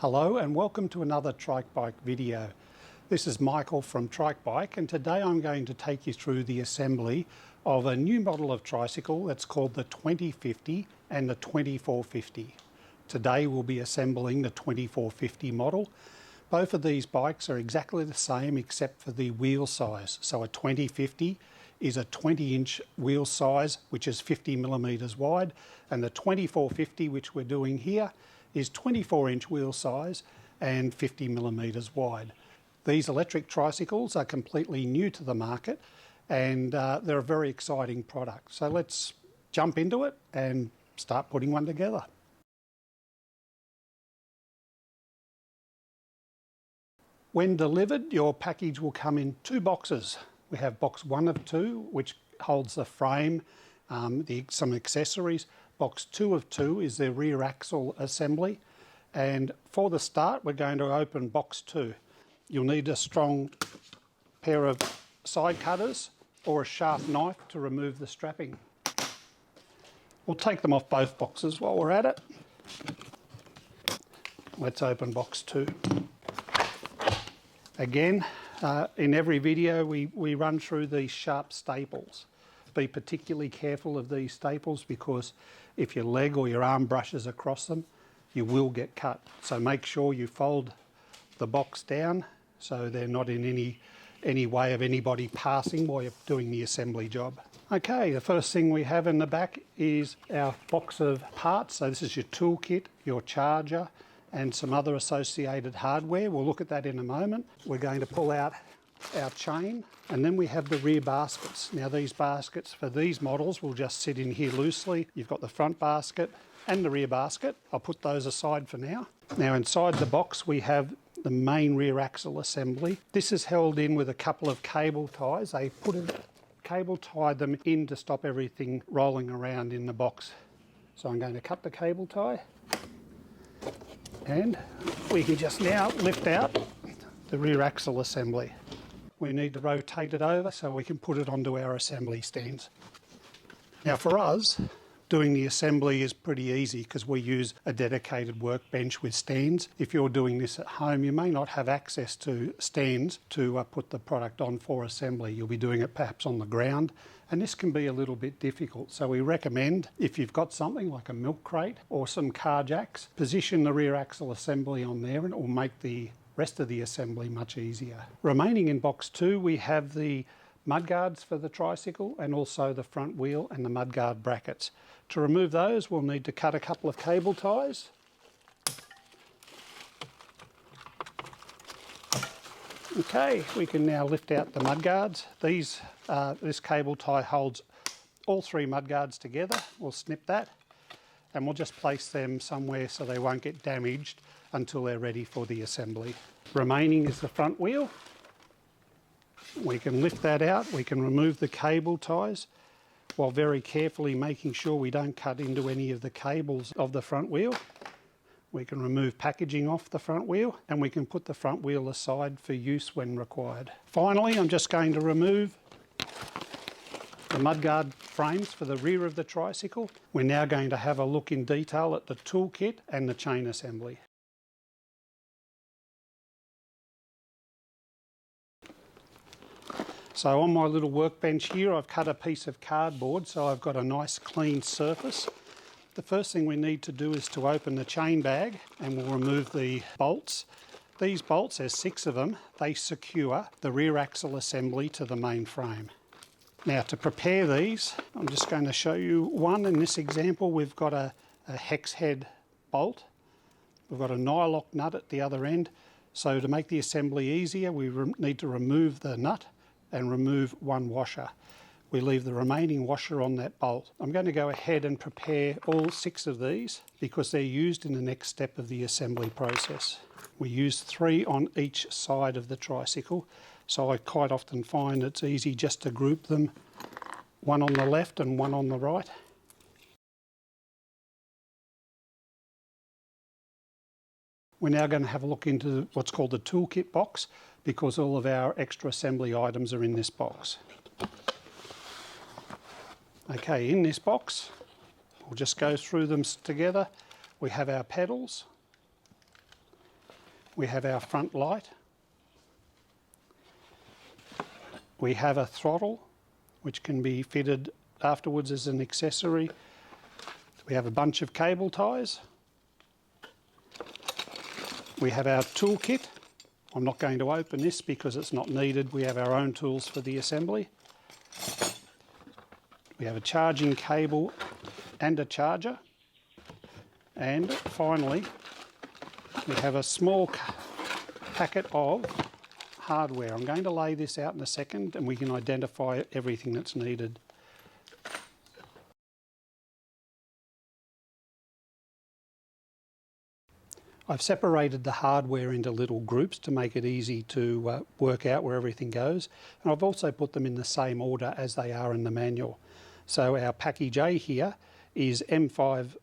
Hello and welcome to another Trike Bike video. This is Michael from Trike Bike, and today I'm going to take you through the assembly of a new model of tricycle that's called the 2050 and the 2450. Today we'll be assembling the 2450 model. Both of these bikes are exactly the same except for the wheel size. So a 2050 is a 20-inch wheel size which is 50 millimeters wide, and the 2450, which we're doing here, is 24-inch wheel size and 50 millimeters wide. These electric tricycles are completely new to the market, and they're a very exciting product. So let's jump into it and start putting one together. When delivered, your package will come in two boxes. We have box 1 of 2, which holds the frame, some accessories. Box 2 of 2 is the rear axle assembly. And for the start, we're going to open box 2. You'll need a strong pair of side cutters or a sharp knife to remove the strapping. We'll take them off both boxes while we're at it. Let's open box 2. Again, in every video we run through these sharp staples. Be particularly careful of these staples because if your leg or your arm brushes across them, you will get cut. So make sure you fold the box down so they're not in any way of anybody passing while you're doing the assembly job. Okay, the first thing we have in the back is our box of parts. So this is your toolkit, your charger, and some other associated hardware. We'll look at that in a moment. We're going to pull out our chain, and then we have the rear baskets. Now these baskets for these models will just sit in here loosely. You've got the front basket and the rear basket. I'll put those aside for now. Now inside the box we have the main rear axle assembly. This is held in with a couple of cable ties. They cable tie them in to stop everything rolling around in the box. So I'm going to cut the cable tie, and we can just now lift out the rear axle assembly. We need to rotate it over so we can put it onto our assembly stands. Now for us, doing the assembly is pretty easy because we use a dedicated workbench with stands. If you're doing this at home, you may not have access to stands to put the product on for assembly. You'll be doing it perhaps on the ground, and this can be a little bit difficult. So we recommend, if you've got something like a milk crate or some car jacks, position the rear axle assembly on there and it will make the rest of the assembly much easier. Remaining in box 2, we have the mudguards for the tricycle and also the front wheel and the mudguard brackets. To remove those, we'll need to cut a couple of cable ties. Okay, we can now lift out the mudguards. This cable tie holds all 3 mudguards together. We'll snip that and we'll just place them somewhere so they won't get damaged until they're ready for the assembly. Remaining is the front wheel. We can lift that out. We can remove the cable ties while very carefully making sure we don't cut into any of the cables of the front wheel. We can remove packaging off the front wheel, and we can put the front wheel aside for use when required. Finally, I'm just going to remove the mudguard frames for the rear of the tricycle. We're now going to have a look in detail at the toolkit and the chain assembly. So on my little workbench here, I've cut a piece of cardboard so I've got a nice clean surface. The first thing we need to do is to open the chain bag, and we'll remove the bolts. These bolts, there's 6 of them, they secure the rear axle assembly to the main frame. Now to prepare these, I'm just going to show you one. In this example, we've got a hex head bolt. We've got a nylock nut at the other end. So to make the assembly easier, we need to remove the nut and remove one washer. We leave the remaining washer on that bolt. I'm going to go ahead and prepare all 6 of these because they're used in the next step of the assembly process. We use 3 on each side of the tricycle, so I quite often find it's easy just to group them, one on the left and one on the right. We're now going to have a look into what's called the toolkit box because all of our extra assembly items are in this box. Okay, in this box, we'll just go through them together. We have our pedals, We have our front light. We have a throttle, which can be fitted afterwards as an accessory. We have a bunch of cable ties. We have our toolkit. I'm not going to open this because it's not needed. We have our own tools for the assembly. We have a charging cable and a charger. And finally, we have a small packet of hardware. I'm going to lay this out in a second and we can identify everything that's needed. I've separated the hardware into little groups to make it easy to work out where everything goes, and I've also put them in the same order as they are in the manual. So our package A here is M5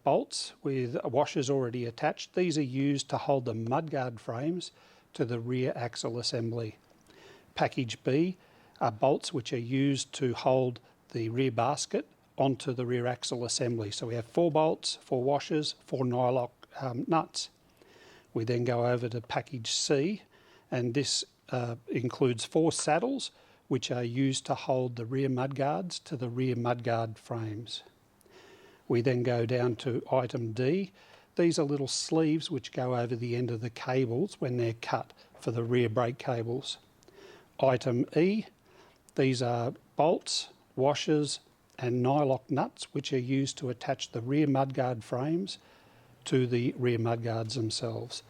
bolts with washers already attached. These are used to hold the mudguard frames to the rear axle assembly. Package B are bolts which are used to hold the rear basket onto the rear axle assembly. So we have 4 bolts, 4 washers, 4 nylock nuts. We then go over to package C, and this includes 4 saddles which are used to hold the rear mudguards to the rear mudguard frames. We then go down to item D. These are little sleeves which go over the end of the cables when they're cut for the rear brake cables. Item E, these are bolts, washers and nylock nuts which are used to attach the rear mudguard frames to the rear mudguards themselves.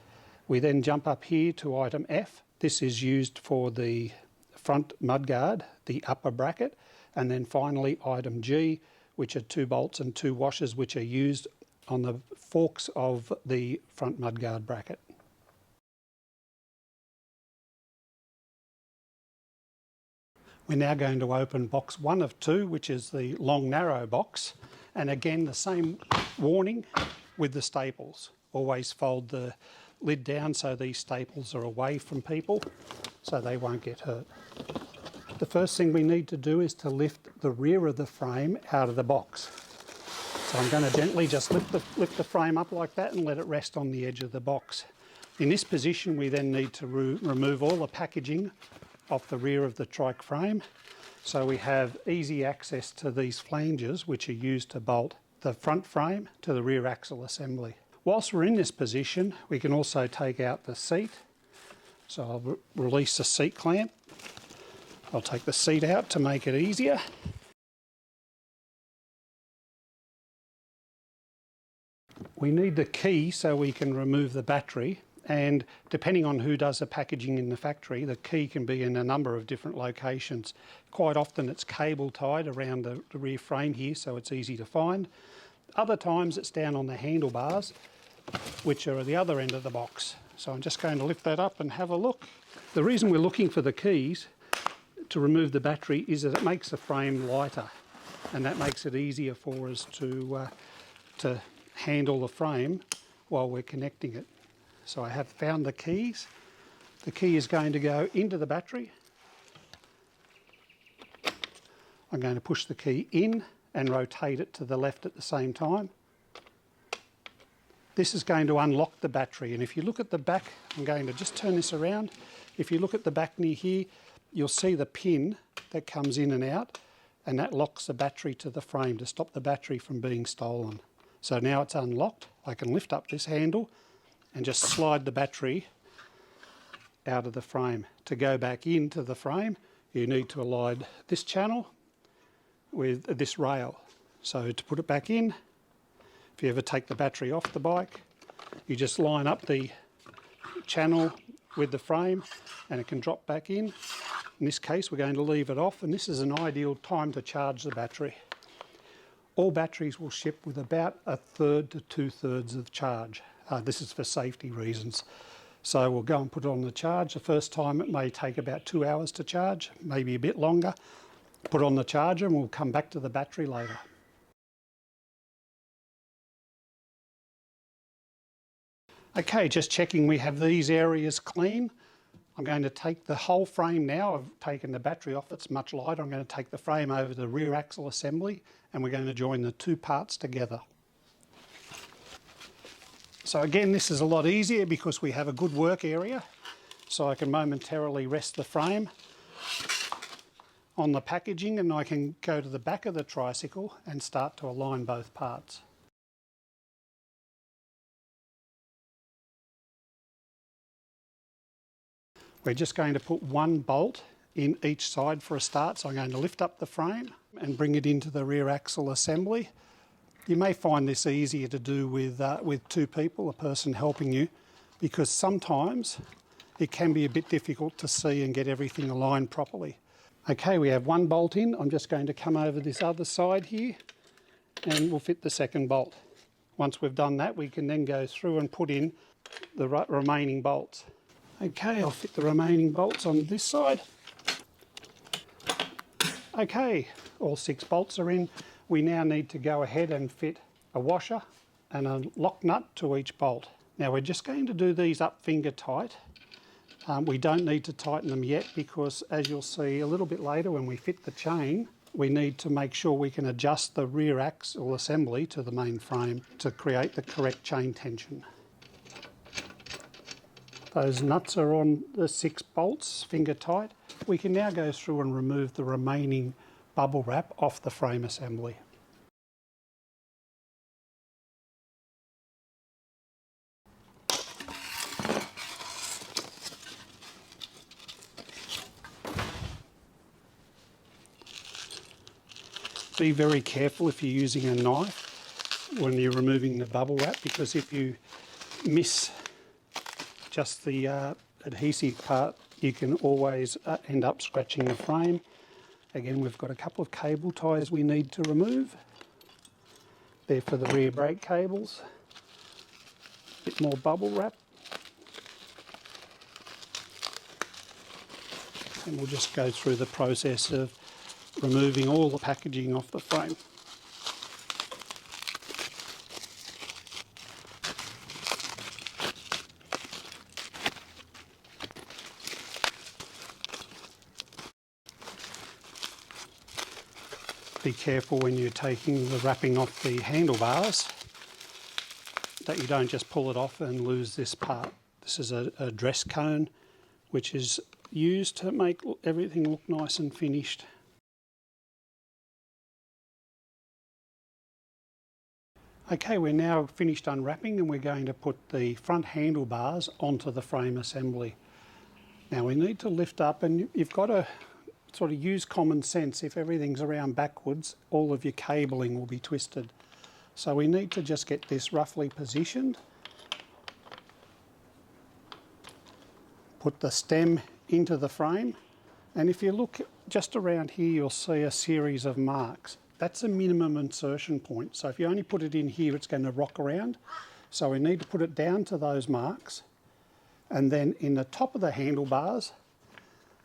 We then jump up here to item F. This is used for the front mudguard, the upper bracket, and then finally item G, which are 2 bolts and 2 washers which are used on the forks of the front mudguard bracket. We're now going to open box 1 of 2, which is the long narrow box, and again the same warning with the staples. Always fold the lid down so these staples are away from people so they won't get hurt. The first thing we need to do is to lift the rear of the frame out of the box. So I'm going to gently just lift the frame up like that and let it rest on the edge of the box. In this position we then need to remove all the packaging off the rear of the trike frame, so we have easy access to these flanges which are used to bolt the front frame to the rear axle assembly. Whilst we're in this position, we can also take out the seat. So I'll release the seat clamp. I'll take the seat out to make it easier. We need the key so we can remove the battery, and depending on who does the packaging in the factory, the key can be in a number of different locations. Quite often it's cable tied around the rear frame here so it's easy to find. Other times it's down on the handlebars, which are at the other end of the box. So I'm just going to lift that up and have a look. The reason we're looking for the keys to remove the battery is that it makes the frame lighter, and that makes it easier for us to handle the frame while we're connecting it. So I have found the keys. The key is going to go into the battery. I'm going to push the key in and rotate it to the left at the same time. This is going to unlock the battery, and if you look at the back, I'm going to just turn this around. If you look at the back near here, you'll see the pin that comes in and out, and that locks the battery to the frame to stop the battery from being stolen. So now it's unlocked. I can lift up this handle and just slide the battery out of the frame. To go back into the frame, you need to align this channel with this rail. So to put it back in, if you ever take the battery off the bike, you just line up the channel with the frame and it can drop back in. In this case, we're going to leave it off, and this is an ideal time to charge the battery. All batteries will ship with about 1/3 to 2/3 of charge. This is for safety reasons. So we'll go and put it on the charge. The first time it may take about 2 hours to charge, maybe a bit longer. Put it on the charger and we'll come back to the battery later. Okay, just checking we have these areas clean. I'm going to take the whole frame now. I've taken the battery off, it's much lighter. I'm going to take the frame over to the rear axle assembly and we're going to join the 2 parts together. So again, this is a lot easier because we have a good work area, so I can momentarily rest the frame on the packaging and I can go to the back of the tricycle and start to align both parts. We're just going to put one bolt in each side for a start, so I'm going to lift up the frame and bring it into the rear axle assembly. You may find this easier to do with two people, a person helping you, because sometimes it can be a bit difficult to see and get everything aligned properly. Okay, we have one bolt in. I'm just going to come over this other side here and we'll fit the second bolt. Once we've done that, we can then go through and put in the remaining bolts. Okay, I'll fit the remaining bolts on this side. Okay, all 6 bolts are in. We now need to go ahead and fit a washer and a lock nut to each bolt. Now we're just going to do these up finger tight. We don't need to tighten them yet because, as you'll see a little bit later when we fit the chain, we need to make sure we can adjust the rear axle assembly to the main frame to create the correct chain tension. Those nuts are on the 6 bolts, finger tight. We can now go through and remove the remaining bubble wrap off the frame assembly. Be very careful if you're using a knife when you're removing the bubble wrap, because if you miss just the adhesive part, you can always end up scratching the frame. Again, we've got a couple of cable ties we need to remove. They're for the rear brake cables. A bit more bubble wrap. And we'll just go through the process of removing all the packaging off the frame. Be careful when you're taking the wrapping off the handlebars that you don't just pull it off and lose this part. This is a dress cone which is used to make everything look nice and finished. Okay, we're now finished unwrapping and we're going to put the front handlebars onto the frame assembly. Now we need to lift up, and you've got to sort of use common sense. If everything's around backwards, all of your cabling will be twisted. So we need to just get this roughly positioned. Put the stem into the frame, and if you look just around here, you'll see a series of marks. That's a minimum insertion point. So if you only put it in here, it's going to rock around. So we need to put it down to those marks. And then in the top of the handlebars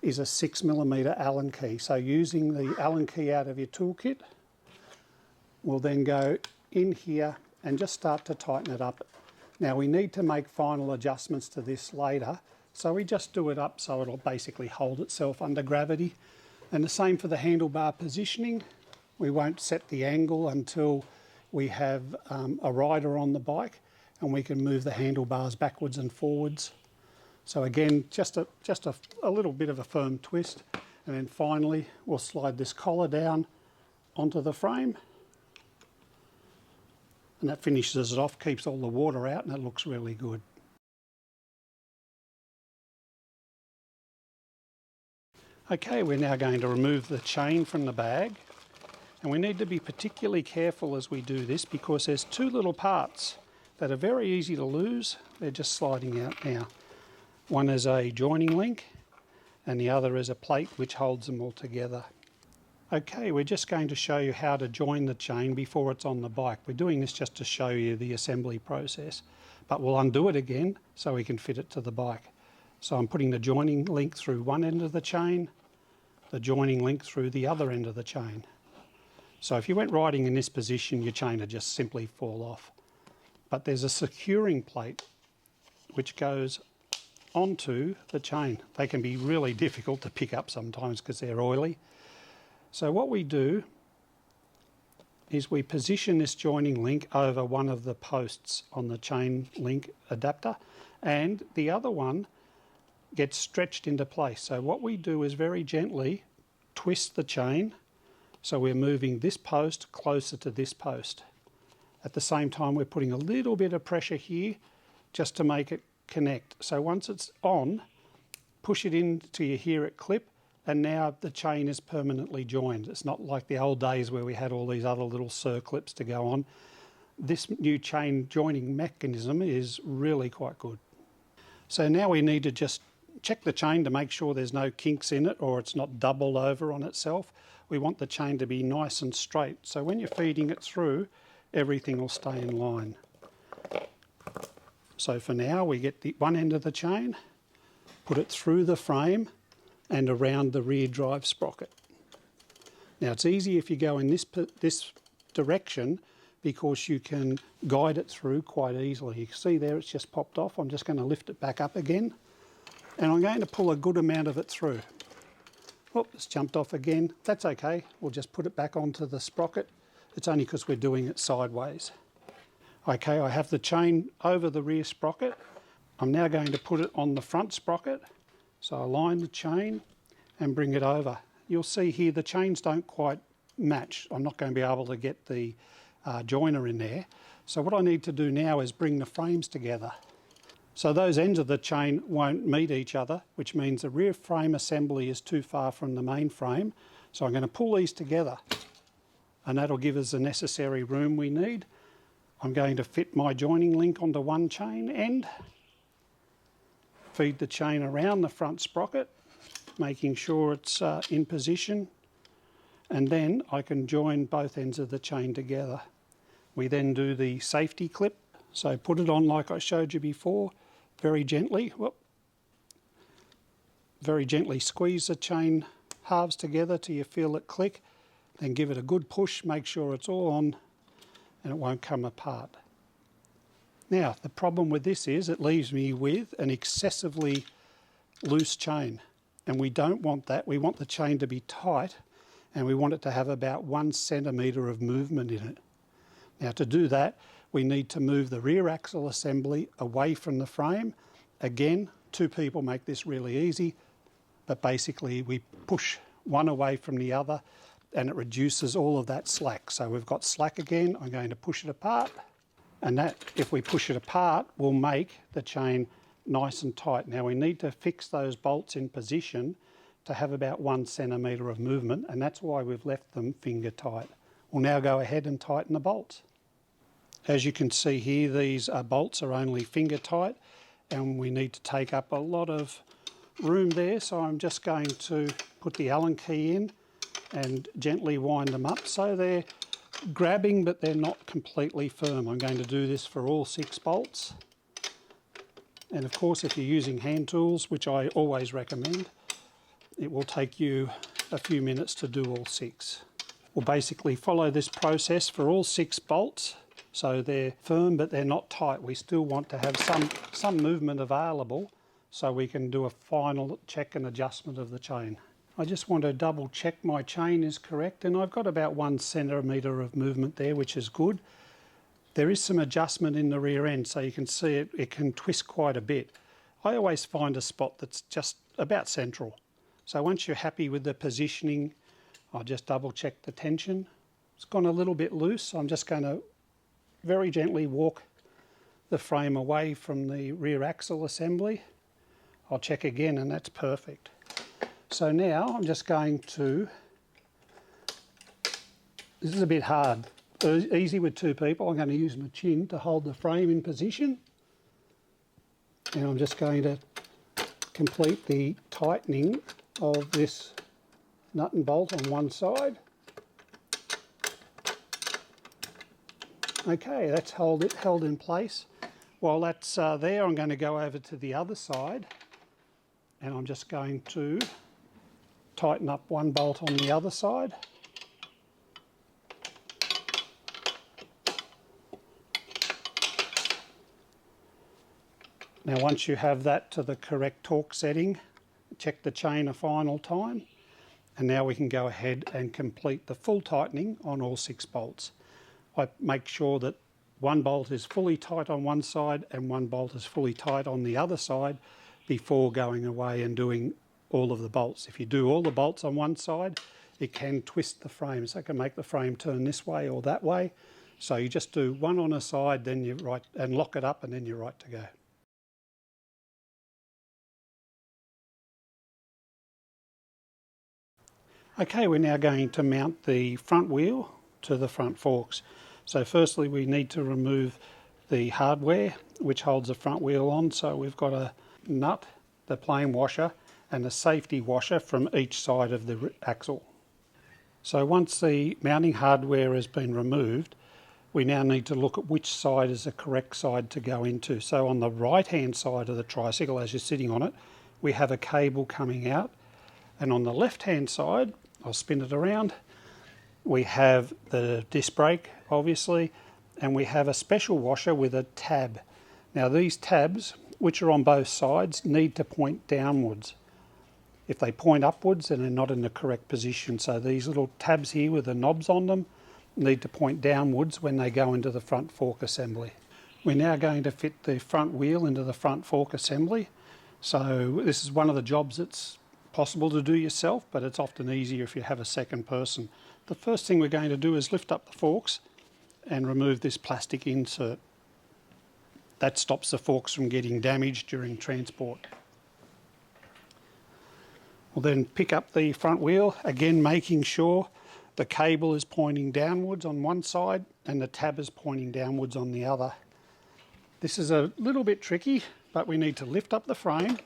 is a 6mm Allen key. So using the Allen key out of your toolkit, we'll then go in here and just start to tighten it up. Now we need to make final adjustments to this later. So we just do it up so it'll basically hold itself under gravity. And the same for the handlebar positioning. We won't set the angle until we have a rider on the bike and we can move the handlebars backwards and forwards. So again, just a little bit of a firm twist, and then finally we'll slide this collar down onto the frame, and that finishes it off, keeps all the water out, and it looks really good. Okay, we're now going to remove the chain from the bag. And we need to be particularly careful as we do this because there's 2 little parts that are very easy to lose. They're just sliding out now. One is a joining link and the other is a plate which holds them all together. Okay, we're just going to show you how to join the chain before it's on the bike. We're doing this just to show you the assembly process, but we'll undo it again so we can fit it to the bike. So I'm putting the joining link through one end of the chain, the joining link through the other end of the chain. So if you went riding in this position, your chain would just simply fall off. But there's a securing plate which goes onto the chain. They can be really difficult to pick up sometimes because they're oily. So what we do is we position this joining link over one of the posts on the chain link adapter, and the other one gets stretched into place. So what we do is very gently twist the chain, so we're moving this post closer to this post. At the same time, we're putting a little bit of pressure here just to make it connect. So once it's on, push it in till you hear it clip, and now the chain is permanently joined. It's not like the old days where we had all these other little circlips to go on. This new chain joining mechanism is really quite good. So now we need to just check the chain to make sure there's no kinks in it or it's not doubled over on itself. We want the chain to be nice and straight. So when you're feeding it through, everything will stay in line. So for now, we get the one end of the chain, put it through the frame and around the rear drive sprocket. Now it's easy if you go in this direction because you can guide it through quite easily. You can see there it's just popped off. I'm just going to lift it back up again, and I'm going to pull a good amount of it through. Oh, it's jumped off again. That's okay. We'll just put it back onto the sprocket. It's only because we're doing it sideways. Okay, I have the chain over the rear sprocket. I'm now going to put it on the front sprocket. So I line the chain and bring it over. You'll see here the chains don't quite match. I'm not going to be able to get the joiner in there. So what I need to do now is bring the frames together. So those ends of the chain won't meet each other, which means the rear frame assembly is too far from the main frame. So I'm going to pull these together, and that'll give us the necessary room we need. I'm going to fit my joining link onto one chain end, feed the chain around the front sprocket, making sure it's in position, and then I can join both ends of the chain together. We then do the safety clip, so put it on like I showed you before, very gently. Very gently squeeze the chain halves together till you feel it click, then give it a good push, make sure it's all on and it won't come apart. Now, the problem with this is it leaves me with an excessively loose chain, and we don't want that. We want the chain to be tight, and we want it to have about 1 centimetre of movement in it. Now, to do that, we need to move the rear axle assembly away from the frame. Again, two people make this really easy, but basically we push one away from the other and it reduces all of that slack. So we've got slack again. I'm going to push it apart, and that, if we push it apart, will make the chain nice and tight. Now we need to fix those bolts in position to have about 1 centimetre of movement, and that's why we've left them finger tight. We'll now go ahead and tighten the bolts. As you can see here, these bolts are only finger tight, and we need to take up a lot of room there, so I'm just going to put the Allen key in and gently wind them up so they're grabbing but they're not completely firm. I'm going to do this for all 6 bolts, and of course if you're using hand tools, which I always recommend, it will take you a few minutes to do all 6. We'll basically follow this process for all 6 bolts, so they're firm but they're not tight. We still want to have some movement available so we can do a final check and adjustment of the chain. I just want to double check my chain is correct, and I've got about 1 centimetre of movement there, which is good. There is some adjustment in the rear end, so you can see it can twist quite a bit. I always find a spot that's just about central. So once you're happy with the positioning, I'll just double check the tension. It's gone a little bit loose, so I'm just going to very gently walk the frame away from the rear axle assembly. I'll check again, and that's perfect. So now I'm just going to, this is a bit hard, easy with 2 people. I'm going to use my chin to hold the frame in position, and I'm just going to complete the tightening of this nut and bolt on one side. Okay, that's held in place. While that's there, I'm going to go over to the other side, and I'm just going to tighten up one bolt on the other side. Now once you have that to the correct torque setting, check the chain a final time, And now we can go ahead and complete the full tightening on all 6 bolts. I make sure that one bolt is fully tight on one side and one bolt is fully tight on the other side before going away and doing all of the bolts. If you do all the bolts on one side, it can twist the frame, so it can make the frame turn this way or that way. So you just do one on a side, then you're right, and lock it up, and then you're right to go. Okay, we're now going to mount the front wheel to the front forks. So firstly, we need to remove the hardware which holds the front wheel on. So we've got a nut, the plain washer, and a safety washer from each side of the axle. So once the mounting hardware has been removed, we now need to look at which side is the correct side to go into. So on the right hand side of the tricycle, as you're sitting on it, we have a cable coming out, and on the left hand side, I'll spin it around, we have the disc brake obviously, and we have a special washer with a tab. Now these tabs, which are on both sides, need to point downwards. If they point upwards, then they're not in the correct position. So these little tabs here with the knobs on them need to point downwards when they go into the front fork assembly. We're now going to fit the front wheel into the front fork assembly. So this is one of the jobs that's possible to do yourself, but it's often easier if you have a second person. The first thing we're going to do is lift up the forks and remove this plastic insert. That stops the forks from getting damaged during transport. We'll then pick up the front wheel, again making sure the cable is pointing downwards on one side and the tab is pointing downwards on the other. This is a little bit tricky, but we need to lift up the frame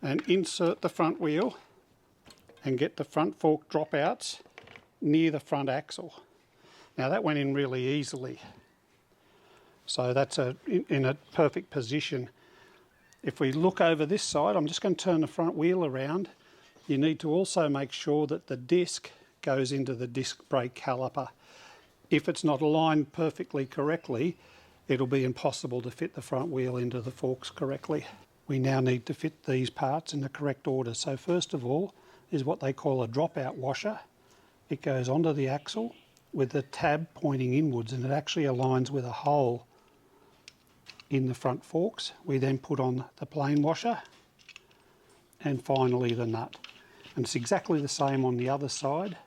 and insert the front wheel and get the front fork dropouts near the front axle. Now that went in really easily. So that's in a perfect position. If we look over this side, I'm just going to turn the front wheel around. You need to also make sure that the disc goes into the disc brake caliper. If it's not aligned perfectly correctly, it'll be impossible to fit the front wheel into the forks correctly. We now need to fit these parts in the correct order. So first of all is what they call a dropout washer. It goes onto the axle with the tab pointing inwards, and it actually aligns with a hole in the front forks. We then put on the plain washer and finally the nut. And it's exactly the same on the other side.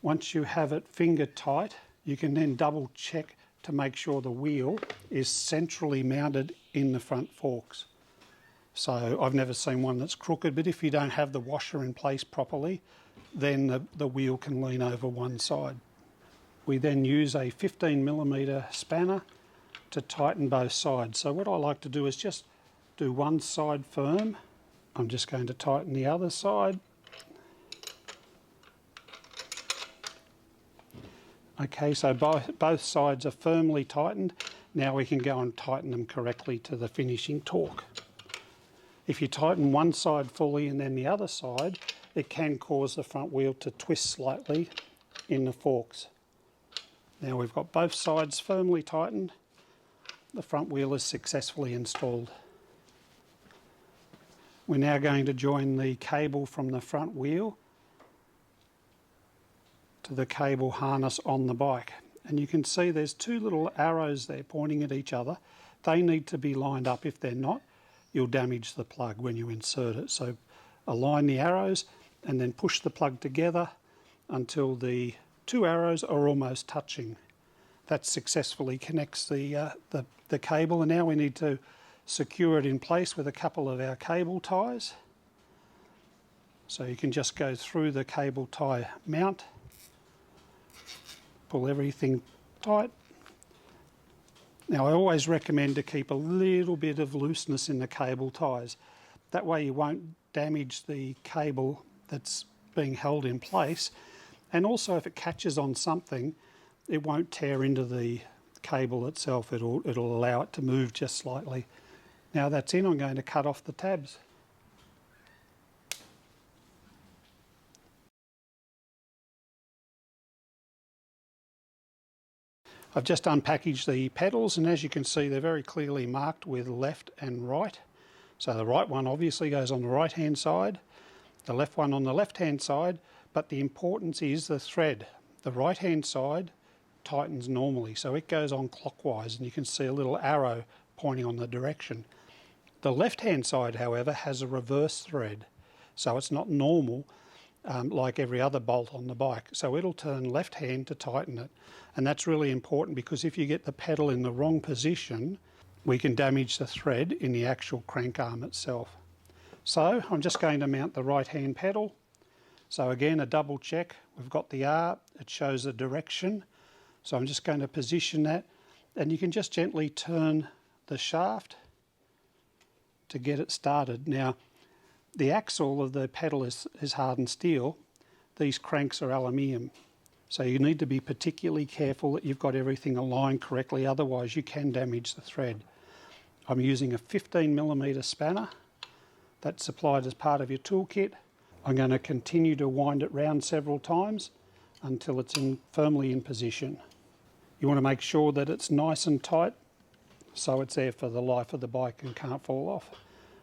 Once you have it finger tight, you can then double check to make sure the wheel is centrally mounted in the front forks. So I've never seen one that's crooked, but if you don't have the washer in place properly, then the wheel can lean over one side. We then use a 15mm spanner to tighten both sides. So what I like to do is just do one side firm. I'm just going to tighten the other side. Okay, so both sides are firmly tightened. Now we can go and tighten them correctly to the finishing torque. If you tighten one side fully and then the other side, it can cause the front wheel to twist slightly in the forks. Now we've got both sides firmly tightened. The front wheel is successfully installed. We're now going to join the cable from the front wheel to the cable harness on the bike. And you can see there's two little arrows there pointing at each other. They need to be lined up. If they're not, you'll damage the plug when you insert it. So align the arrows and then push the plug together until the two arrows are almost touching. That successfully connects the cable, and now we need to secure it in place with a couple of our cable ties. So you can just go through the cable tie mount, pull everything tight. Now I always recommend to keep a little bit of looseness in the cable ties. That way you won't damage the cable that's being held in place, and also if it catches on something, it won't tear into the cable itself. It'll allow it to move just slightly. Now that's in, I'm going to cut off the tabs. I've just unpackaged the pedals, and as you can see they're very clearly marked with left and right. So the right one obviously goes on the right hand side, the left one on the left hand side, but the importance is the thread. The right hand side tightens normally, so it goes on clockwise, and you can see a little arrow pointing on the direction. The left hand side, however, has a reverse thread, so it's not normal like every other bolt on the bike. So it'll turn left hand to tighten it, and that's really important because if you get the pedal in the wrong position, we can damage the thread in the actual crank arm itself. So I'm just going to mount the right hand pedal. So again, a double check. We've got the R, it shows the direction. So I'm just going to position that, and you can just gently turn the shaft to get it started. Now, the axle of the pedal is hardened steel. These cranks are aluminium. So you need to be particularly careful that you've got everything aligned correctly, otherwise you can damage the thread. I'm using a 15mm spanner that's supplied as part of your toolkit. I'm going to continue to wind it round several times until it's firmly in position. You want to make sure that it's nice and tight so it's there for the life of the bike and can't fall off.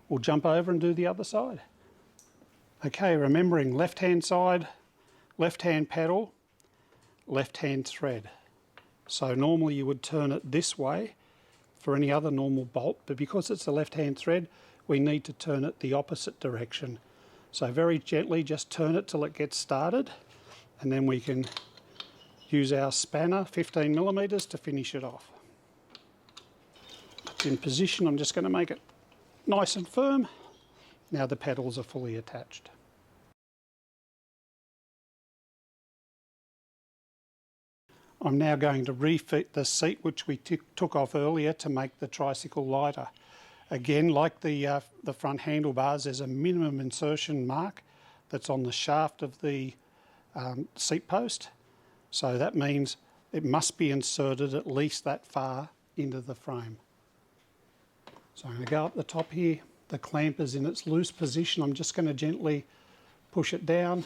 We'll jump over and do the other side. Okay, remembering left hand side, left hand pedal, left hand thread. So normally you would turn it this way for any other normal bolt, but because it's a left hand thread, we need to turn it the opposite direction. So very gently just turn it till it gets started, and then we can use our spanner, 15mm, to finish it off. It's in position. I'm just going to make it nice and firm. Now the pedals are fully attached. I'm now going to refit the seat which we took off earlier to make the tricycle lighter. Again, like the front handlebars, there's a minimum insertion mark that's on the shaft of the seat post. So that means it must be inserted at least that far into the frame. So I'm going to go up the top here. The clamp is in its loose position. I'm just going to gently push it down.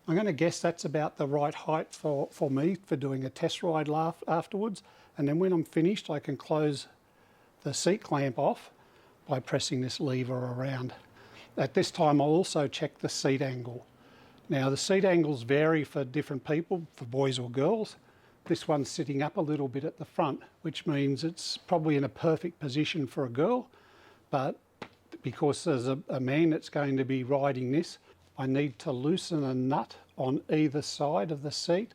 I'm going to guess that's about the right height for me for doing a test ride afterwards. And then when I'm finished, I can close the seat clamp off by pressing this lever around. At this time, I'll also check the seat angle. Now, the seat angles vary for different people, for boys or girls. This one's sitting up a little bit at the front, which means it's probably in a perfect position for a girl, but because there's a man that's going to be riding this, I need to loosen a nut on either side of the seat,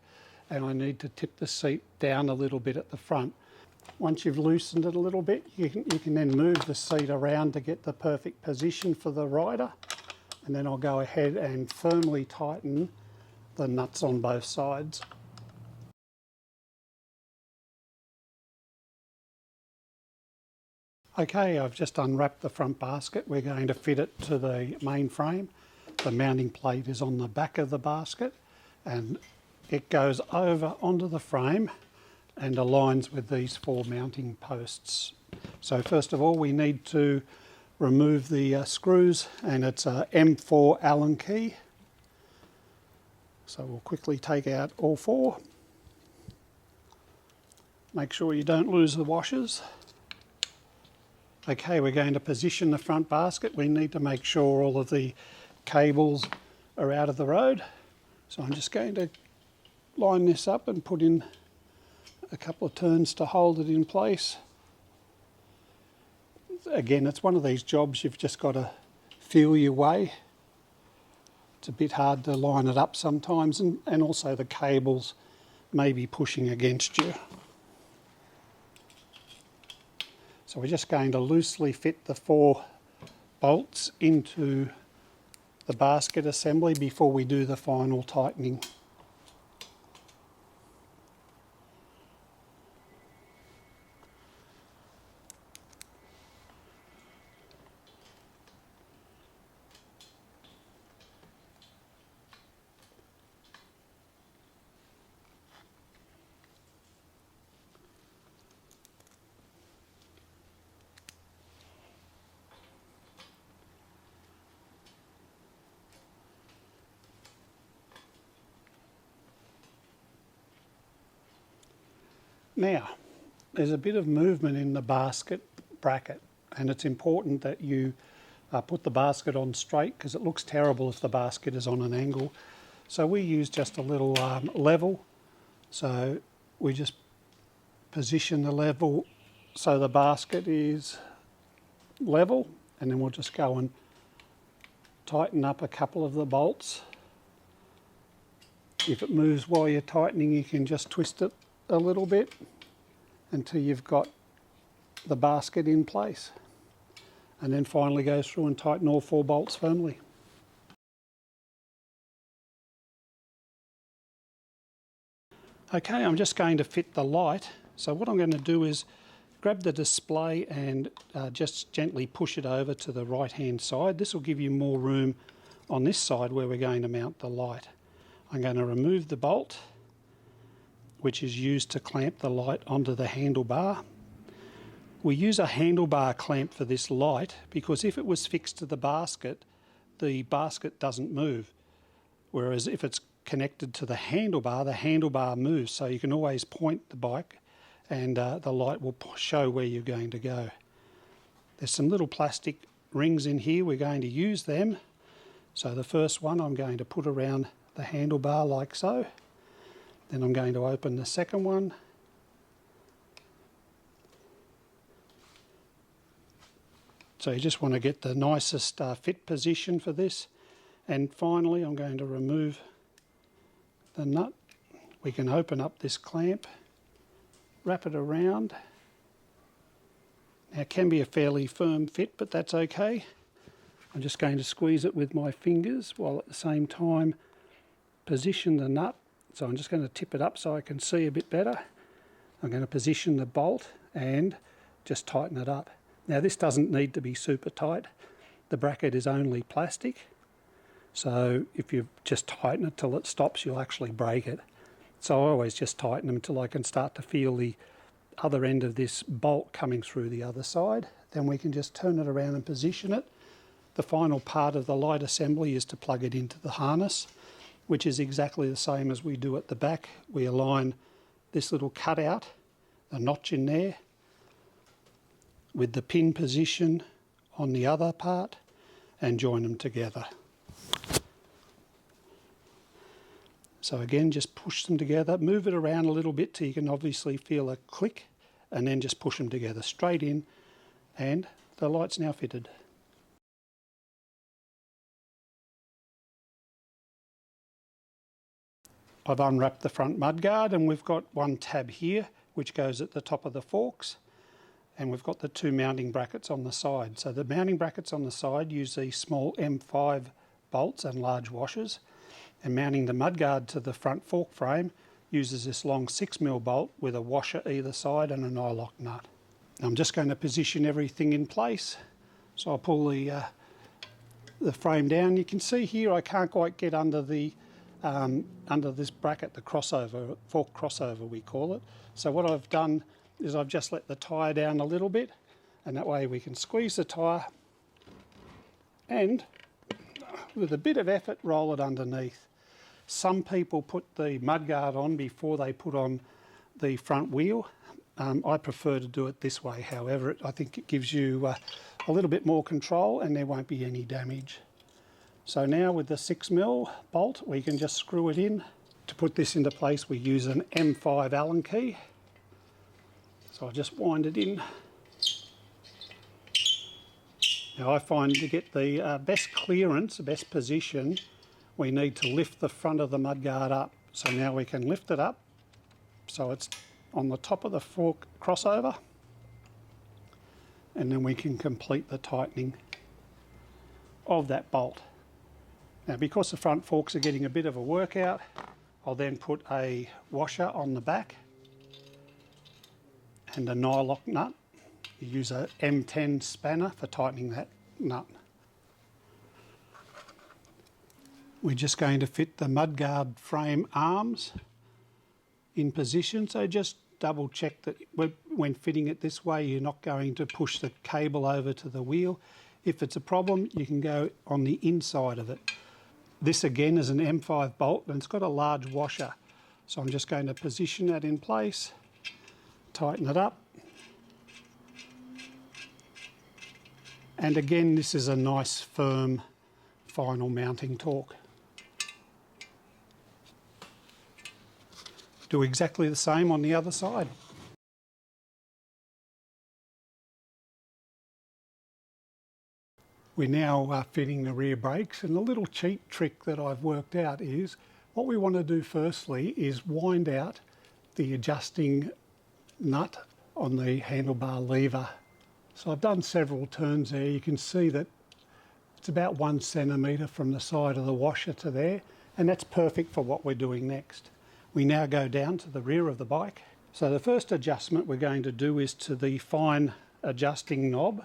and I need to tip the seat down a little bit at the front. Once you've loosened it a little bit, you can then move the seat around to get the perfect position for the rider, and then I'll go ahead and firmly tighten the nuts on both sides. Okay, I've just unwrapped the front basket. We're going to fit it to the main frame. The mounting plate is on the back of the basket, and it goes over onto the frame and aligns with these 4 mounting posts. So first of all, we need to remove the screws, and it's a M4 Allen key. So we'll quickly take out all 4. Make sure you don't lose the washers. Okay, we're going to position the front basket. We need to make sure all of the cables are out of the road. So I'm just going to line this up and put in a couple of turns to hold it in place. Again, it's one of these jobs you've just got to feel your way. It's a bit hard to line it up sometimes, and also the cables may be pushing against you. So we're just going to loosely fit the 4 bolts into the basket assembly before we do the final tightening. Now, there's a bit of movement in the basket bracket, and it's important that you put the basket on straight, because it looks terrible if the basket is on an angle. So we use just a little level. So we just position the level so the basket is level, and then we'll just go and tighten up a couple of the bolts. If it moves while you're tightening, you can just twist it a little bit until you've got the basket in place, and then finally go through and tighten all 4 bolts firmly. Okay, I'm just going to fit the light. So what I'm going to do is grab the display and just gently push it over to the right hand side. This will give you more room on this side where we're going to mount the light. I'm going to remove the bolt, which is used to clamp the light onto the handlebar. We use a handlebar clamp for this light because if it was fixed to the basket doesn't move. Whereas if it's connected to the handlebar moves, so you can always point the bike and the light will show where you're going to go. There's some little plastic rings in here, we're going to use them. So the first one I'm going to put around the handlebar like so. Then I'm going to open the second one. So you just want to get the nicest fit position for this. And finally I'm going to remove the nut. We can open up this clamp, wrap it around. Now it can be a fairly firm fit, but that's okay. I'm just going to squeeze it with my fingers while at the same time position the nut. So I'm just going to tip it up so I can see a bit better. I'm going to position the bolt and just tighten it up. Now this doesn't need to be super tight. The bracket is only plastic. So if you just tighten it till it stops, you'll actually break it. So I always just tighten them until I can start to feel the other end of this bolt coming through the other side. Then we can just turn it around and position it. The final part of the light assembly is to plug it into the harness, which is exactly the same as we do at the back. We align this little cutout, a notch in there, with the pin position on the other part and join them together. So again, just push them together, move it around a little bit till you can obviously feel a click, and then just push them together straight in, and the light's now fitted. I've unwrapped the front mudguard and we've got one tab here which goes at the top of the forks, and we've got the 2 mounting brackets on the side. So the mounting brackets on the side use these small M5 bolts and large washers, and mounting the mudguard to the front fork frame uses this long 6mm bolt with a washer either side and a nylock nut. Now I'm just going to position everything in place. So I'll pull the frame down. You can see here I can't quite get under the under this bracket, the crossover, fork crossover we call it. So what I've done is I've just let the tyre down a little bit, and that way we can squeeze the tyre and with a bit of effort roll it underneath. Some people put the mudguard on before they put on the front wheel. I prefer to do it this way, however. I think it gives you a little bit more control and there won't be any damage. So now with the 6mm bolt, we can just screw it in. To put this into place, we use an M5 Allen key. So I'll just wind it in. Now I find to get the best clearance, the best position, we need to lift the front of the mudguard up. So now we can lift it up so it's on the top of the fork crossover, and then we can complete the tightening of that bolt. Now because the front forks are getting a bit of a workout, I'll then put a washer on the back and a nylock nut. You use a M10 spanner for tightening that nut. We're just going to fit the mudguard frame arms in position, so just double check that when fitting it this way you're not going to push the cable over to the wheel. If it's a problem, you can go on the inside of it. This again is an M5 bolt and it's got a large washer, so I'm just going to position that in place, tighten it up, And again, this is a nice firm final mounting torque. Do exactly the same on the other side. We now are fitting the rear brakes, and the little cheat trick that I've worked out is what we want to do firstly is wind out the adjusting nut on the handlebar lever. So I've done several turns there. You can see that it's about 1 centimetre from the side of the washer to there, and that's perfect for what we're doing next. We now go down to the rear of the bike. So the first adjustment we're going to do is to the fine adjusting knob.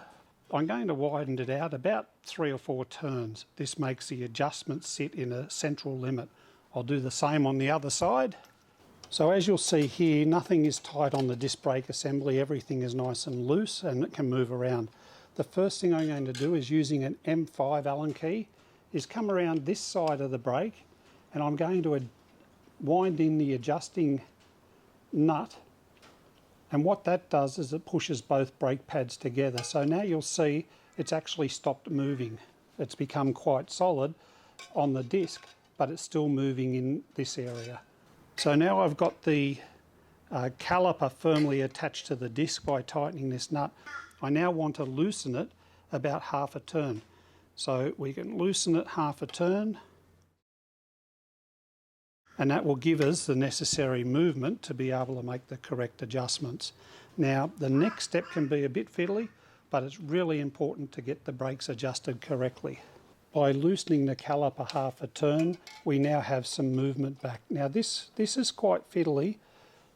I'm going to widen it out about 3 or 4 turns. This makes the adjustment sit in a central limit. I'll do the same on the other side. So as you'll see here, nothing is tight on the disc brake assembly. Everything is nice and loose and it can move around. The first thing I'm going to do is, using an M5 Allen key, is come around this side of the brake, and I'm going to wind in the adjusting nut. And what that does is it pushes both brake pads together. So now you'll see it's actually stopped moving. It's become quite solid on the disc, but it's still moving in this area. So now I've got the caliper firmly attached to the disc by tightening this nut. I now want to loosen it about half a turn. So we can loosen it half a turn, and that will give us the necessary movement to be able to make the correct adjustments. Now, the next step can be a bit fiddly, but it's really important to get the brakes adjusted correctly. By loosening the caliper half a turn, we now have some movement back. Now this is quite fiddly,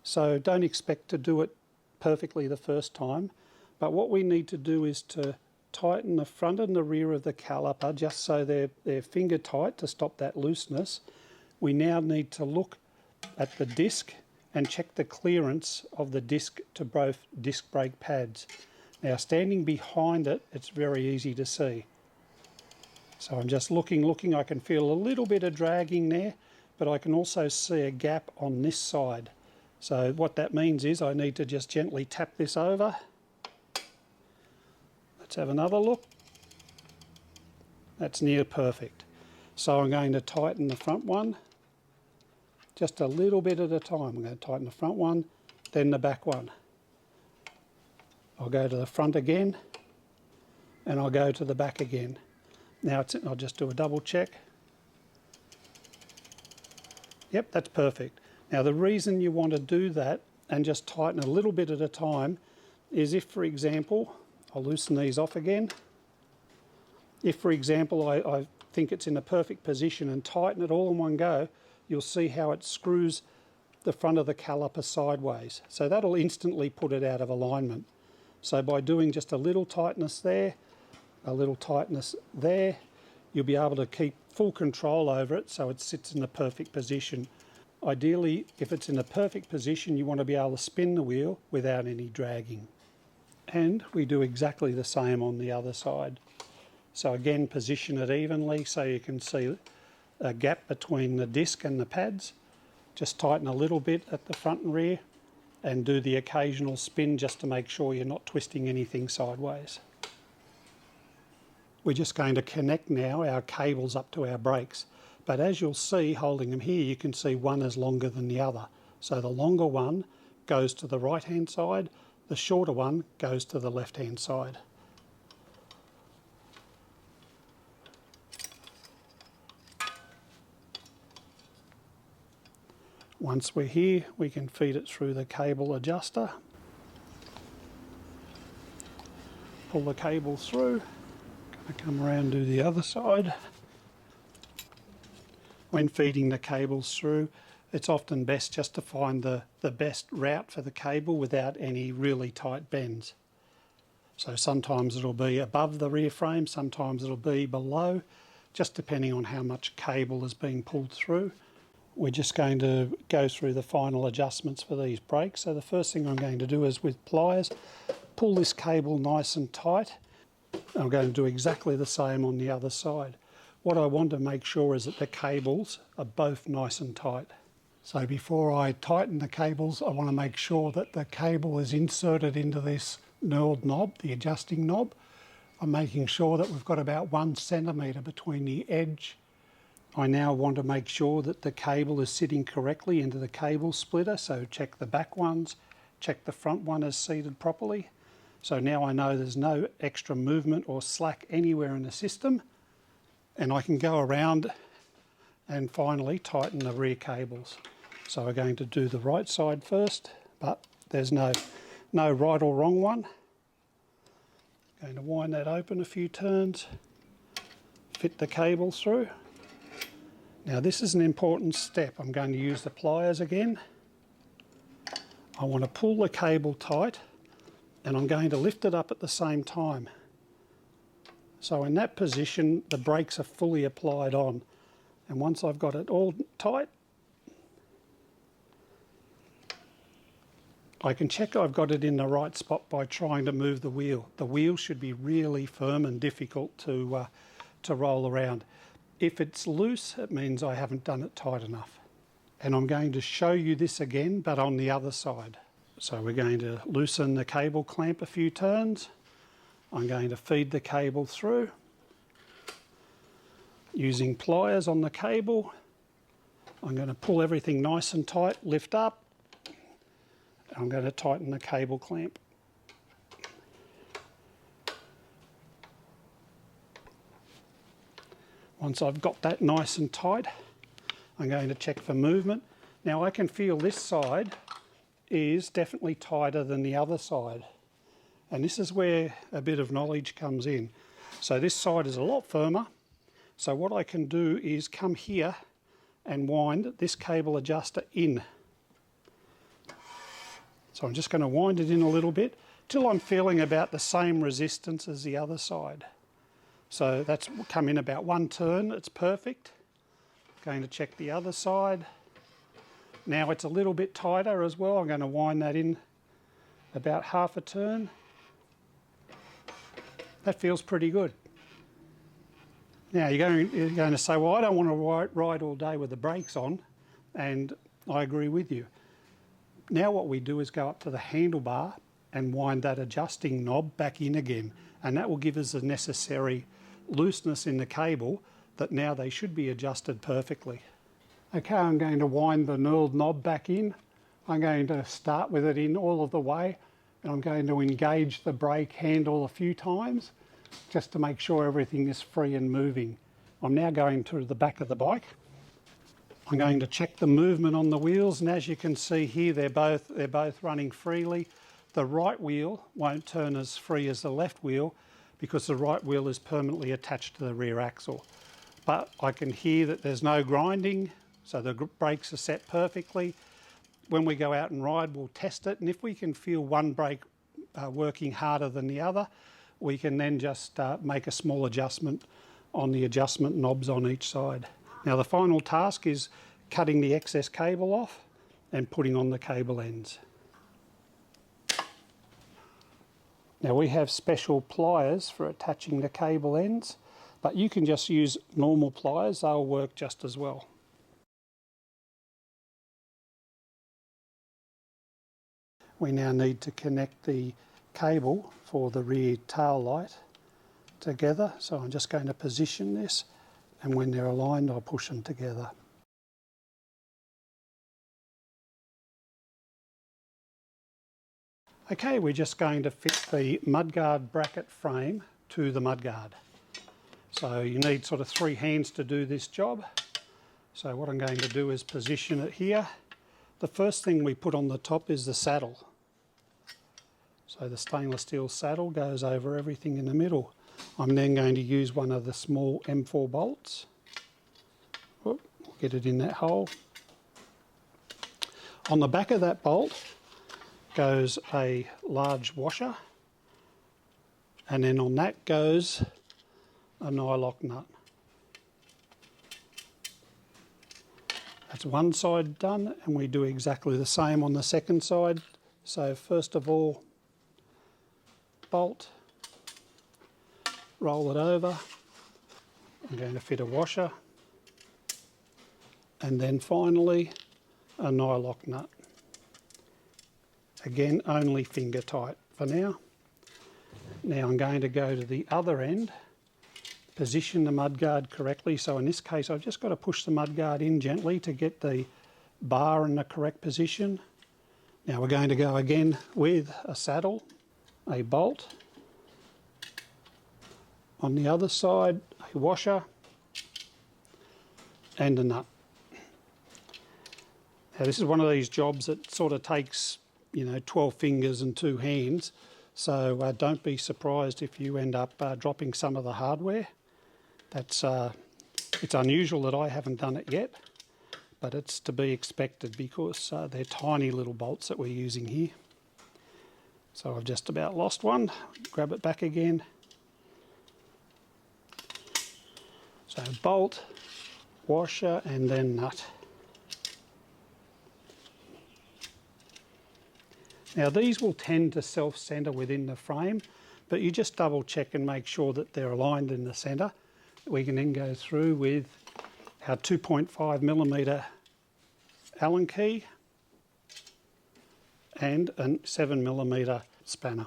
so don't expect to do it perfectly the first time, but what we need to do is to tighten the front and the rear of the caliper just so they're finger tight to stop that looseness. We now need to look at the disc and check the clearance of the disc to both disc brake pads. Now, standing behind it, it's very easy to see. So I'm just looking, I can feel a little bit of dragging there, but I can also see a gap on this side. So what that means is I need to just gently tap this over. Let's have another look. That's near perfect. So I'm going to tighten the front one, just a little bit at a time. I'm going to tighten the front one, then the back one. I'll go to the front again, and I'll go to the back again. Now I'll just do a double check. Yep, that's perfect. Now the reason you want to do that and just tighten a little bit at a time is if, for example, I'll loosen these off again. If, for example, I think it's in a perfect position and tighten it all in one go, you'll see how it screws the front of the caliper sideways. So that'll instantly put it out of alignment. So by doing just a little tightness there, a little tightness there, you'll be able to keep full control over it so it sits in the perfect position. Ideally, if it's in a perfect position, you want to be able to spin the wheel without any dragging. And we do exactly the same on the other side. So again, position it evenly so you can see a gap between the disc and the pads. Just tighten a little bit at the front and rear and do the occasional spin just to make sure you're not twisting anything sideways. We're just going to connect now our cables up to our brakes. But as you'll see, holding them here, you can see one is longer than the other. So the longer one goes to the right-hand side, the shorter one goes to the left-hand side. Once we're here, we can feed it through the cable adjuster. Pull the cable through. Going to come around and do the other side. When feeding the cables through, it's often best just to find the best route for the cable without any really tight bends. So sometimes it'll be above the rear frame, sometimes it'll be below, just depending on how much cable is being pulled through. We're just going to go through the final adjustments for these brakes. So the first thing I'm going to do is, with pliers, pull this cable nice and tight. I'm going to do exactly the same on the other side. What I want to make sure is that the cables are both nice and tight. So before I tighten the cables, I want to make sure that the cable is inserted into this knurled knob, the adjusting knob. I'm making sure that we've got about 1 centimetre between the edge. I now want to make sure that the cable is sitting correctly into the cable splitter, so check the back ones, check the front one is seated properly. So now I know there's no extra movement or slack anywhere in the system, and I can go around and finally tighten the rear cables. So we're going to do the right side first, but there's no right or wrong one. Going to wind that open a few turns, fit the cable through. Now this is an important step. I'm going to use the pliers again. I want to pull the cable tight, and I'm going to lift it up at the same time. So in that position, the brakes are fully applied on. And once I've got it all tight, I can check I've got it in the right spot by trying to move the wheel. The wheel should be really firm and difficult to roll around. If it's loose, it means I haven't done it tight enough. And I'm going to show you this again, but on the other side. So we're going to loosen the cable clamp a few turns. I'm going to feed the cable through. Using pliers on the cable, I'm going to pull everything nice and tight, lift up. I'm going to tighten the cable clamp. Once I've got that nice and tight, I'm going to check for movement. Now I can feel this side is definitely tighter than the other side. And this is where a bit of knowledge comes in. So this side is a lot firmer. So what I can do is come here and wind this cable adjuster in. So I'm just going to wind it in a little bit till I'm feeling about the same resistance as the other side. So that's come in about 1 turn, it's perfect. Going to check the other side. Now it's a little bit tighter as well. I'm going to wind that in about 1/2 turn. That feels pretty good. Now you're going to say, well, I don't want to ride all day with the brakes on, and I agree with you. Now what we do is go up to the handlebar and wind that adjusting knob back in again, and that will give us the necessary looseness in the cable that now they should be adjusted perfectly. Okay, I'm going to wind the knurled knob back in. I'm going to start with it in all of the way, and I'm going to engage the brake handle a few times just to make sure everything is free and moving. I'm now going to the back of the bike. I'm going to check the movement on the wheels, and as you can see here, they're both running freely. The right wheel won't turn as free as the left wheel because the right wheel is permanently attached to the rear axle. But I can hear that there's no grinding, so the brakes are set perfectly. When we go out and ride, we'll test it, and if we can feel one brake working harder than the other, we can then just make a small adjustment on the adjustment knobs on each side. Now the final task is cutting the excess cable off and putting on the cable ends. Now we have special pliers for attaching the cable ends, but you can just use normal pliers, they'll work just as well. We now need to connect the cable for the rear tail light together, so I'm just going to position this, and when they're aligned I'll push them together. Okay, we're just going to fit the mudguard bracket frame to the mudguard. So you need sort of 3 hands to do this job. So what I'm going to do is position it here. The first thing we put on the top is the saddle. So the stainless steel saddle goes over everything in the middle. I'm then going to use one of the small M4 bolts. Get it in that hole. On the back of that bolt goes a large washer, and then on that goes a nylock nut. That's one side done, and we do exactly the same on the second side. So first of all, bolt, roll it over. I'm going to fit a washer, and then finally a nylock nut. Again, only finger tight for now. Now I'm going to go to the other end, position the mudguard correctly. So in this case, I've just got to push the mudguard in gently to get the bar in the correct position. Now we're going to go again with a saddle, a bolt. On the other side, a washer and a nut. Now this is one of these jobs that sort of takes, 12 fingers and 2 hands. So don't be surprised if you end up dropping some of the hardware. It's unusual that I haven't done it yet, but it's to be expected because they're tiny little bolts that we're using here. So I've just about lost one. Grab it back again. So bolt, washer and then nut. Now these will tend to self-centre within the frame, but you just double check and make sure that they're aligned in the centre. We can then go through with our 2.5mm Allen key and a 7mm spanner.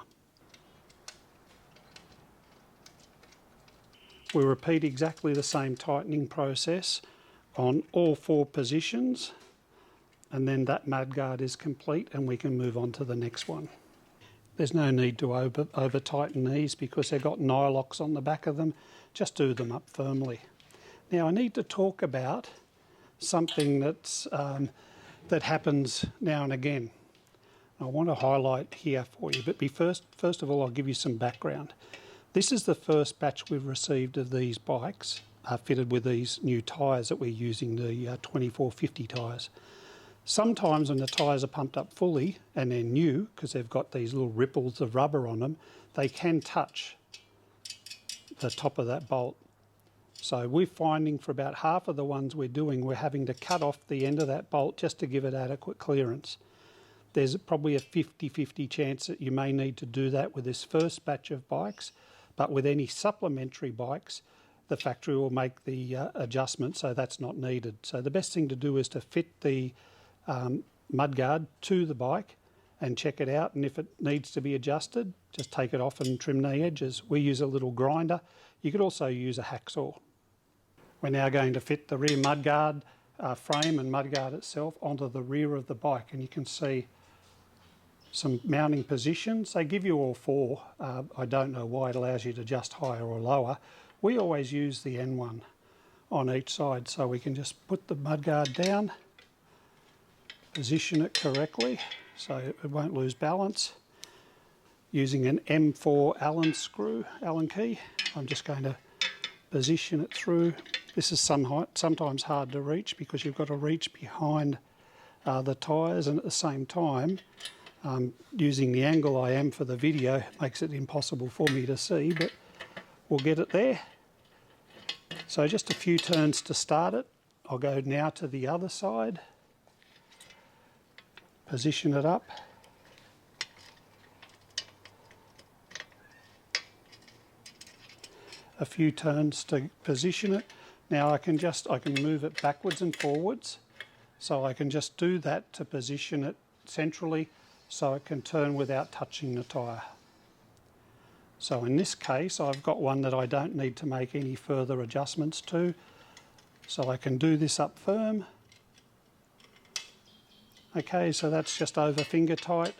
We repeat exactly the same tightening process on all 4 positions, and then that mudguard is complete and we can move on to the next one. There's no need to over tighten these because they've got nylocks on the back of them. Just do them up firmly. Now I need to talk about something that happens now and again. I want to highlight here for you, but first of all I'll give you some background. This is the first batch we've received of these bikes fitted with these new tyres that we're using, the 2450 tyres. Sometimes when the tyres are pumped up fully and they're new, because they've got these little ripples of rubber on them, they can touch the top of that bolt. So we're finding for about half of the ones we're doing, we're having to cut off the end of that bolt just to give it adequate clearance. There's probably a 50-50 chance that you may need to do that with this first batch of bikes, but with any supplementary bikes, the factory will make the adjustment, so that's not needed. So the best thing to do is to fit the mudguard to the bike and check it out, and if it needs to be adjusted, just take it off and trim the edges. We use a little grinder. You could also use a hacksaw. We're now going to fit the rear mudguard frame and mudguard itself onto the rear of the bike, and you can see some mounting positions. They give you all 4. I don't know why it allows you to adjust higher or lower. We always use the N1 on each side, so we can just put the mudguard down, position it correctly so it won't lose balance. Using an M4 Allen key, I'm just going to position it through. This is sometimes hard to reach because you've got to reach behind the tyres, and at the same time, using the angle I am for the video makes it impossible for me to see, but we'll get it there. So just a few turns to start it. I'll go now to the other side, position it up. A few turns to position it. Now I can move it backwards and forwards, so I can just do that to position it centrally so it can turn without touching the tyre. So in this case I've got one that I don't need to make any further adjustments to, so I can do this up firm. Okay, so that's just over finger tight.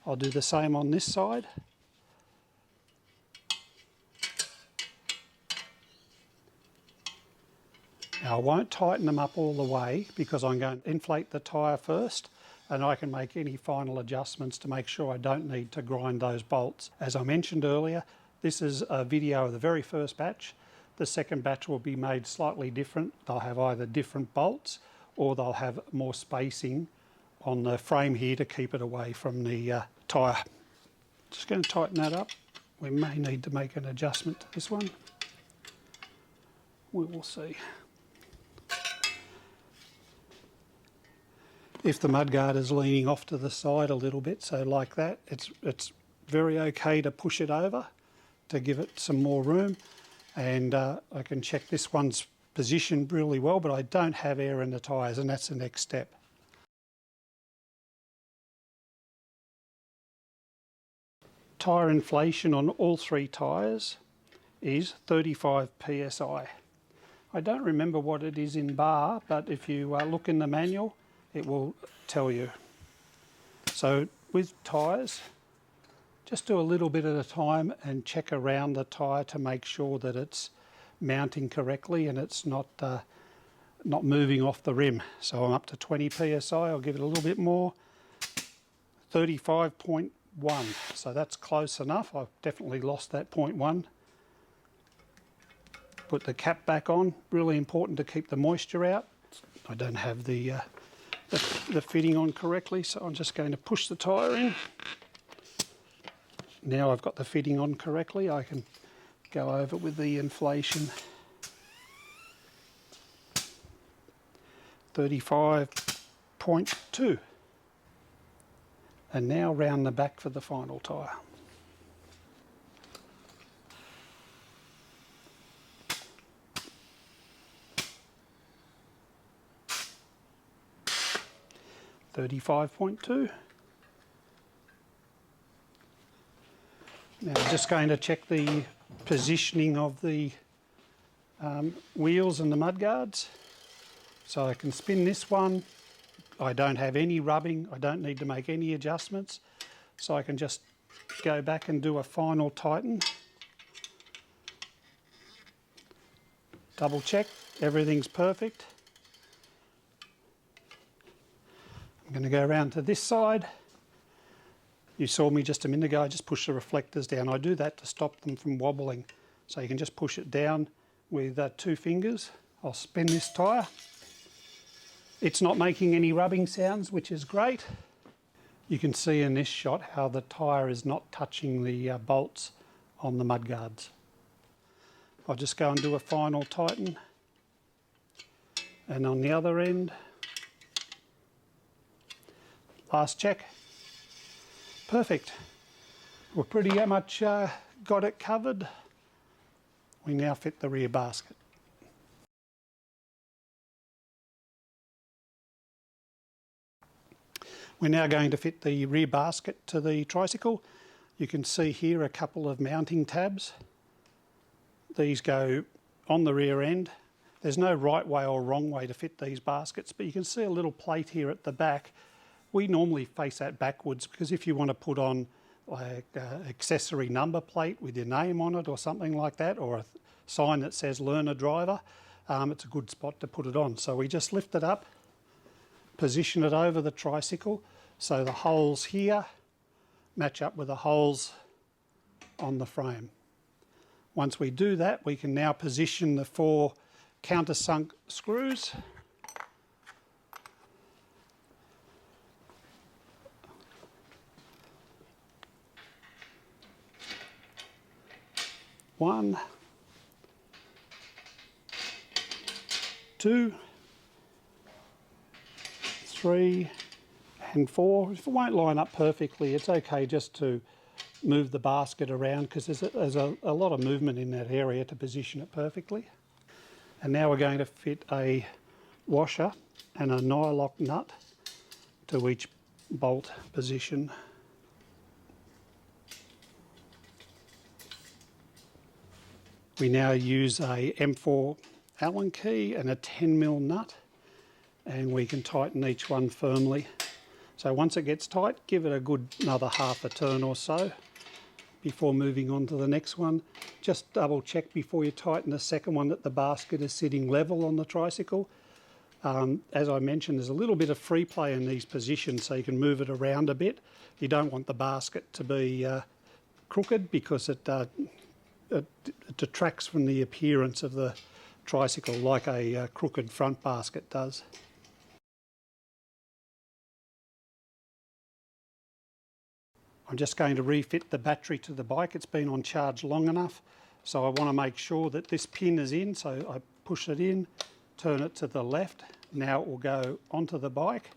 I'll do the same on this side. Now I won't tighten them up all the way because I'm going to inflate the tyre first, and I can make any final adjustments to make sure I don't need to grind those bolts. As I mentioned earlier, this is a video of the very first batch. The second batch will be made slightly different. They'll have either different bolts or they'll have more spacing on the frame here to keep it away from the tyre. Just going to tighten that up. We may need to make an adjustment to this one. We will see. If the mudguard is leaning off to the side a little bit, so like that, it's very okay to push it over to give it some more room. And I can check this one's positioned really well, but I don't have air in the tyres, and that's the next step. tyre inflation on all 3 tyres is 35 psi. I don't remember what it is in bar, but if you look in the manual, it will tell you. So with tyres, just do a little bit at a time and check around the tyre to make sure that it's mounting correctly and it's not moving off the rim. So I'm up to 20 psi. I'll give it a little bit more. 35.1. So that's close enough. I've definitely lost that 0.1. Put the cap back on. Really important to keep the moisture out. I don't have the fitting on correctly, so I'm just going to push the tyre in. Now I've got the fitting on correctly, I can go over with the inflation. 35.2. And now round the back for the final tyre. $35.2. Now I'm just going to check the positioning of the wheels and the mudguards. So I can spin this one. I don't have any rubbing. I don't need to make any adjustments. So I can just go back and do a final tighten. Double check, everything's perfect. I'm going to go around to this side. You saw me just a minute ago, I just push the reflectors down. I do that to stop them from wobbling. So you can just push it down with 2 fingers. I'll spin this tyre. It's not making any rubbing sounds, which is great. You can see in this shot how the tyre is not touching the bolts on the mudguards. I'll just go and do a final tighten. And on the other end, last check. Perfect. We're pretty much got it covered. We now fit the rear basket. We're now going to fit the rear basket to the tricycle. You can see here a couple of mounting tabs. These go on the rear end. There's no right way or wrong way to fit these baskets, but you can see a little plate here at the back. We normally face that backwards because if you want to put on like an accessory number plate with your name on it or something like that, or a sign that says learner driver, it's a good spot to put it on. So we just lift it up, position it over the tricycle so the holes here match up with the holes on the frame. Once we do that, we can now position the 4 countersunk screws. One, 2, 3, and 4. If it won't line up perfectly, it's okay just to move the basket around because there's a lot of movement in that area to position it perfectly. And now we're going to fit a washer and a nylock nut to each bolt position. We now use a M4 Allen key and a 10mm nut, and we can tighten each one firmly. So once it gets tight, give it a good another half a turn or so before moving on to the next one. Just double check before you tighten the second one that the basket is sitting level on the tricycle. As I mentioned, there's a little bit of free play in these positions, so you can move it around a bit. You don't want the basket to be crooked because it detracts from the appearance of the tricycle like a crooked front basket does. I'm just going to refit the battery to the bike. It's been on charge long enough, so I want to make sure that this pin is in. So I push it in, turn it to the left. Now it will go onto the bike.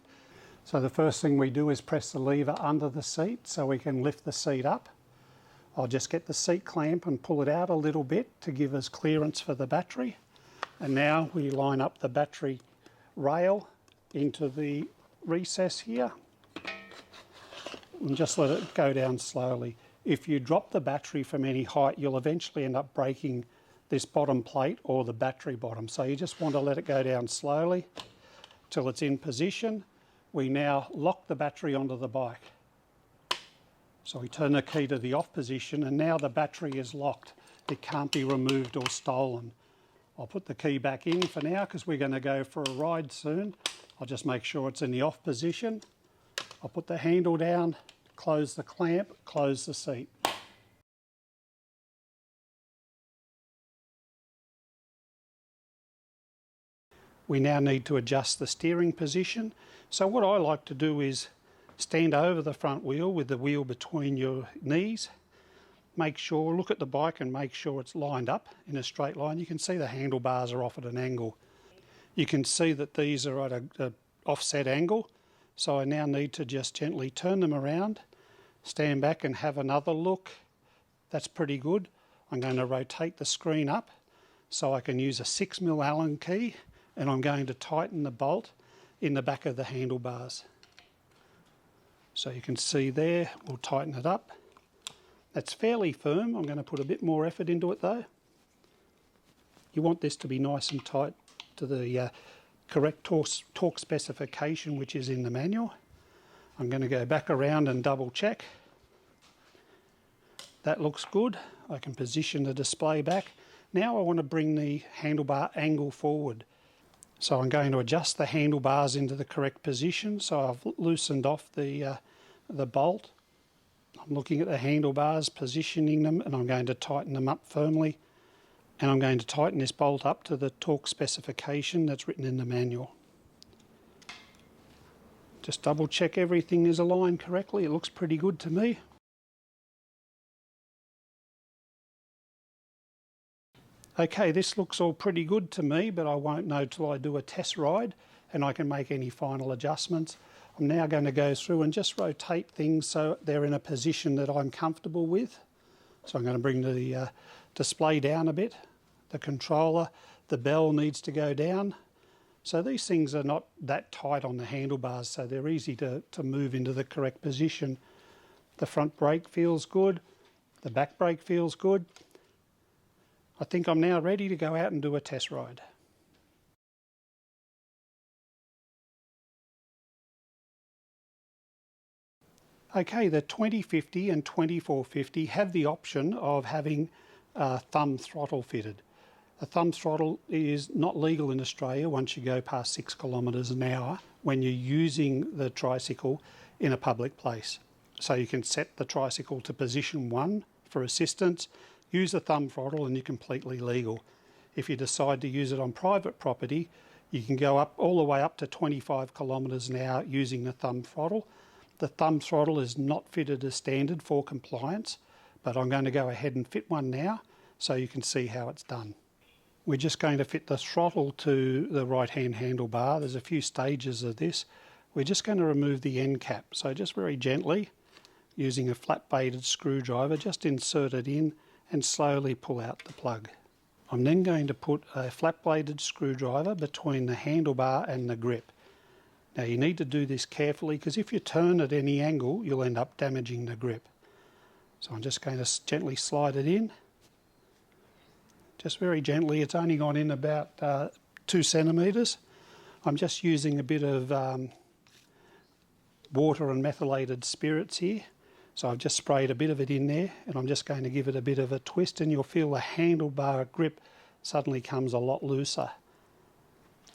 So the first thing we do is press the lever under the seat so we can lift the seat up. I'll just get the seat clamp and pull it out a little bit to give us clearance for the battery. And now we line up the battery rail into the recess here and just let it go down slowly. If you drop the battery from any height, you'll eventually end up breaking this bottom plate or the battery bottom. So you just want to let it go down slowly till it's in position. We now lock the battery onto the bike. So we turn the key to the off position and now the battery is locked. It can't be removed or stolen. I'll put the key back in for now because we're going to go for a ride soon. I'll just make sure it's in the off position. I'll put the handle down, close the clamp, close the seat. We now need to adjust the steering position. So what I like to do is stand over the front wheel with the wheel between your knees. Make sure, look at the bike and make sure it's lined up in a straight line. You can see the handlebars are off at an angle. You can see that these are at an offset angle. So I now need to just gently turn them around, stand back and have another look. That's pretty good. I'm going to rotate the screen up so I can use a 6mm Allen key, and I'm going to tighten the bolt in the back of the handlebars. So you can see there, we'll tighten it up. That's fairly firm. I'm going to put a bit more effort into it though. You want this to be nice and tight to the correct torque specification, which is in the manual. I'm going to go back around and double check. That looks good. I can position the display back. Now I want to bring the handlebar angle forward. So I'm going to adjust the handlebars into the correct position. So I've loosened off the bolt. I'm looking at the handlebars, positioning them, and I'm going to tighten them up firmly. And I'm going to tighten this bolt up to the torque specification that's written in the manual. Just double check everything is aligned correctly. It looks pretty good to me. Okay, this looks all pretty good to me, but I won't know till I do a test ride and I can make any final adjustments. I'm now going to go through and just rotate things so they're in a position that I'm comfortable with. So I'm going to bring the display down a bit, the controller, the bell needs to go down. So these things are not that tight on the handlebars, so they're easy to move into the correct position. The front brake feels good, the back brake feels good. I think I'm now ready to go out and do a test ride. Okay, the 2050 and 2450 have the option of having a thumb throttle fitted. A thumb throttle is not legal in Australia once you go past 6 kilometres an hour when you're using the tricycle in a public place. So you can set the tricycle to position 1 for assistance, use the thumb throttle and you're completely legal. If you decide to use it on private property, you can go up all the way up to 25 kilometres an hour using the thumb throttle. The thumb throttle is not fitted as standard for compliance, but I'm going to go ahead and fit one now so you can see how it's done. We're just going to fit the throttle to the right-hand handlebar. There's a few stages of this. We're just going to remove the end cap. So just very gently, using a flat-bladed screwdriver, just insert it in and slowly pull out the plug. I'm then going to put a flat-bladed screwdriver between the handlebar and the grip. Now you need to do this carefully because if you turn at any angle, you'll end up damaging the grip. So I'm just going to gently slide it in. Just very gently, it's only gone in about 2 centimetres. I'm just using a bit of water and methylated spirits here. So I've just sprayed a bit of it in there and I'm just going to give it a bit of a twist and you'll feel the handlebar grip suddenly comes a lot looser.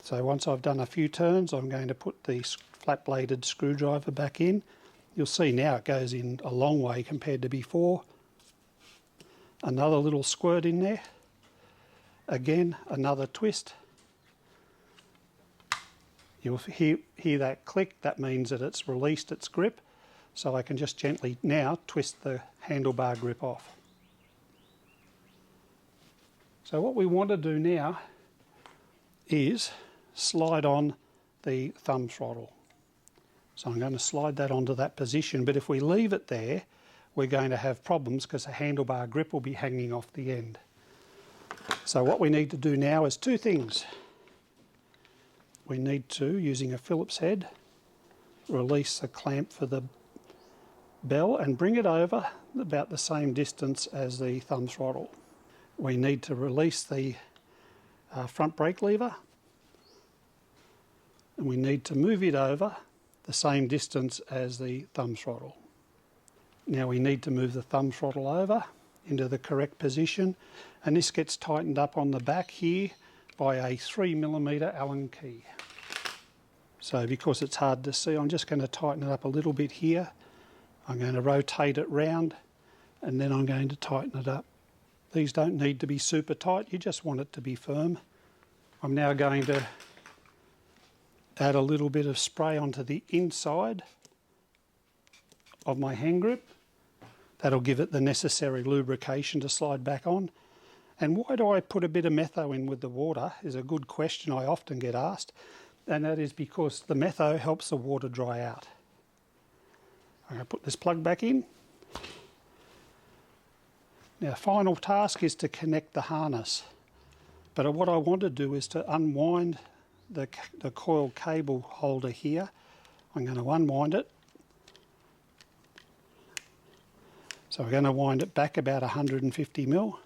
So once I've done a few turns, I'm going to put the flat-bladed screwdriver back in. You'll see now it goes in a long way compared to before. Another little squirt in there. Again, another twist. You'll hear that click, that means that it's released its grip. So I can just gently now twist the handlebar grip off. So what we want to do now is slide on the thumb throttle. So I'm going to slide that onto that position, but if we leave it there, we're going to have problems because the handlebar grip will be hanging off the end. So what we need to do now is 2 things. We need to, using a Phillips head, release the clamp for the bell and bring it over about the same distance as the thumb throttle. We need to release the front brake lever, and we need to move it over the same distance as the thumb throttle. Now we need to move the thumb throttle over into the correct position, and this gets tightened up on the back here by a 3mm Allen key. So because it's hard to see, I'm just going to tighten it up a little bit here. I'm going to rotate it round, and then I'm going to tighten it up. These don't need to be super tight, you just want it to be firm. I'm now going to add a little bit of spray onto the inside of my hand grip. That'll give it the necessary lubrication to slide back on. And why do I put a bit of metho in with the water is a good question I often get asked, and that is because the metho helps the water dry out. I'm going to put this plug back in. Now, final task is to connect the harness, but what I want to do is to unwind the coil cable holder here. I'm going to unwind it. So we're going to wind it back about 150mm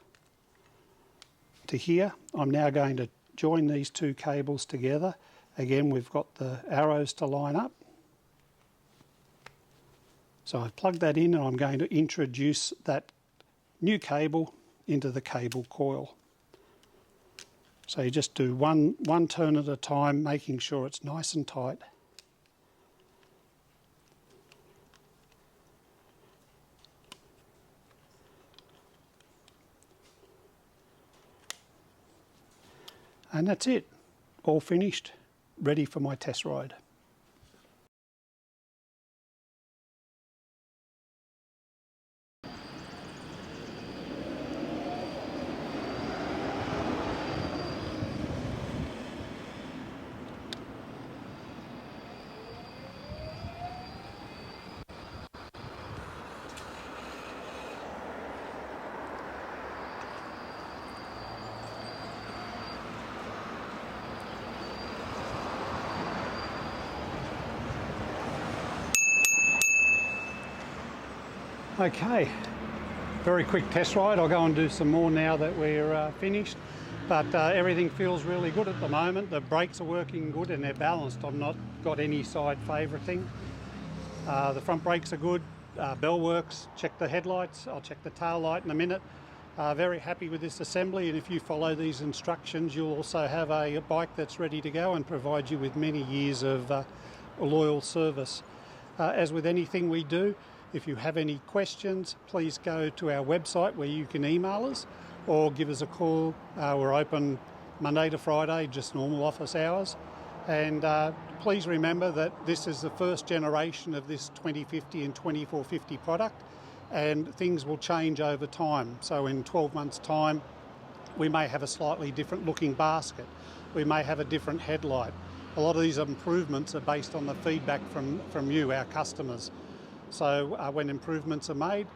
to here. I'm now going to join these two cables together. Again, we've got the arrows to line up. So I've plugged that in, and I'm going to introduce that new cable into the cable coil. So you just do one turn at a time, making sure it's nice and tight. And that's it, all finished, ready for my test ride. Okay, very quick test ride. I'll go and do some more now that we're finished, but everything feels really good at the moment. The brakes are working good and they're balanced. I've not got any side favouriting. The front brakes are good, bell works. Check the headlights, I'll check the tail light in a minute. Very happy with this assembly, and if you follow these instructions you'll also have a bike that's ready to go and provide you with many years of loyal service. As with anything we do, if you have any questions, please go to our website where you can email us or give us a call. We're open Monday to Friday, just normal office hours. And please remember that this is the first generation of this 2050 and 2450 product, and things will change over time. So in 12 months' time, we may have a slightly different looking basket. We may have a different headlight. A lot of these improvements are based on the feedback from you, our customers. So when improvements are made,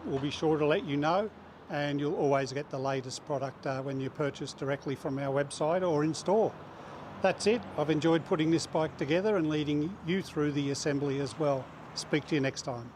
we'll be sure to let you know, and you'll always get the latest product when you purchase directly from our website or in store. That's it. I've enjoyed putting this bike together and leading you through the assembly as well. Speak to you next time.